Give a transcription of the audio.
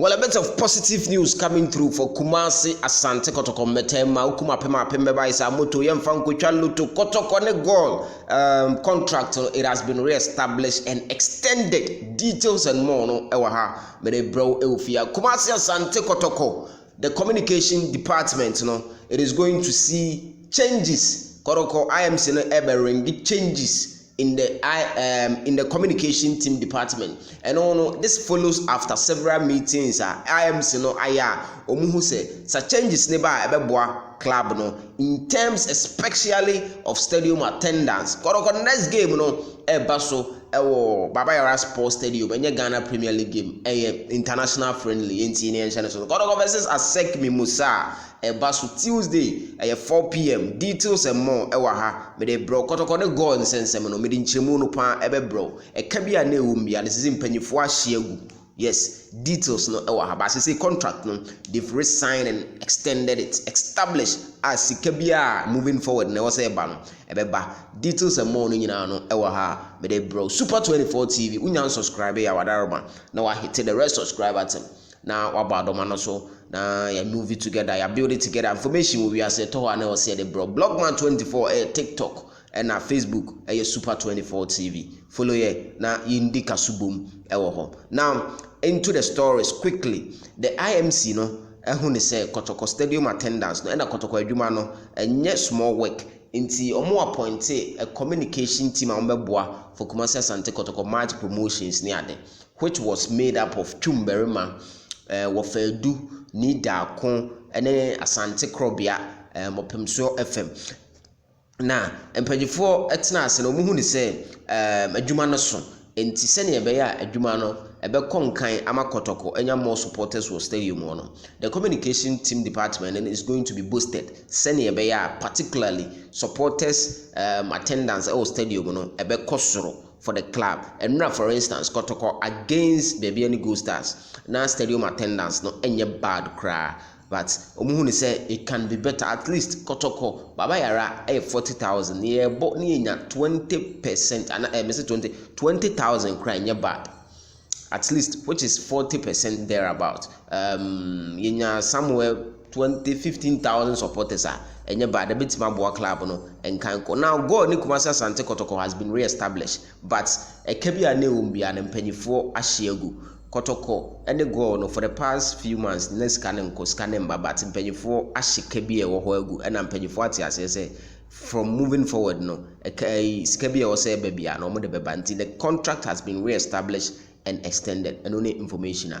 Well, a bit of positive news coming through for Kumasi Asante Kotoko Metema Ukuma Pema Pemba Isamoto Yemfanko Chaluto Kotoko ne Goil contract. It has been re-established and extended. Details and more no ewaha mede bro eufia Kumasi Asante Kotoko. The communication department, it is going to see changes. Kotoko IMC no ebe changes in the communication team department, and this follows after several meetings. IMC no aya omuhu say such changes never ebeboa club no in terms especially of stadium attendance. Koroko next game baso ewo Baba Yara Sports Stadium enye Ghana Premier League game international friendly enti ne enche so Koroko versus Asek Mimosa baso Tuesday 4 p.m. details and more ewa ha me de bro Kotoko ne Goil nsensem no me de nchemu no pa ebe bro ka bia na ewumbia ne sisi mpanyifo ahyiagu. Yes, details no ewa ha ba say contract no they've re-signed and extended it, established as sikabia moving forward na was eba no ebeba details and more no nyina no ewa ha me de bro Super 24 TV unya subscribe ya wadaroma na wa hit the rest subscribe button na waba adoma no so na ya move it together, ya build it together. Information we are say to na was say the bro Blogman 24 TikTok and na Facebook Super 24 TV. Follow ye na yindi kasubum ewo ho. Now into the stories quickly. The IMC ehun say Kotoko stadium attendance no na Kotoko adwuma no enye small work. Inti omo appoint a communication team ambeboa for Kumasi Asante Kotoko match promotions ni ade, which was made up of Chumberima, Wofedu, Nida Kon, ene Asante Krobia, Mopemso FM. Na empanyifo etna ase no muhu ni se adwuma no so enti se ne ebe ya adwuma no ebe konkan ama Kotoko enya more supporters for stadium no. The communication team department is going to be boosted se ne ebe ya particularly supporters attendance at stadium no ebe kosoro for the club. And now for instance Kotoko against baby any Go Stars na stadium attendance no enye bad cry. But omuhuni say it can be better. At least Kotoko Baba Yara 40,000 yeah, but ni 20% and say 20,000 cry in bad. At least, which is 40% thereabout. Yenya somewhere 15,000 supporters are and bad a bit Mabua club no and Kanko. Now Goil ni Kumasi Asante Kotoko has been re-established, but a kebia ne umbi and penny4 ashiegu. Kotoko and the Goil for the past few months next scanning but penny4 ashikebia or hoegu and I'm penny40 as I say from moving forward a skebia or say baby and the contract has been re-established and extended and only information.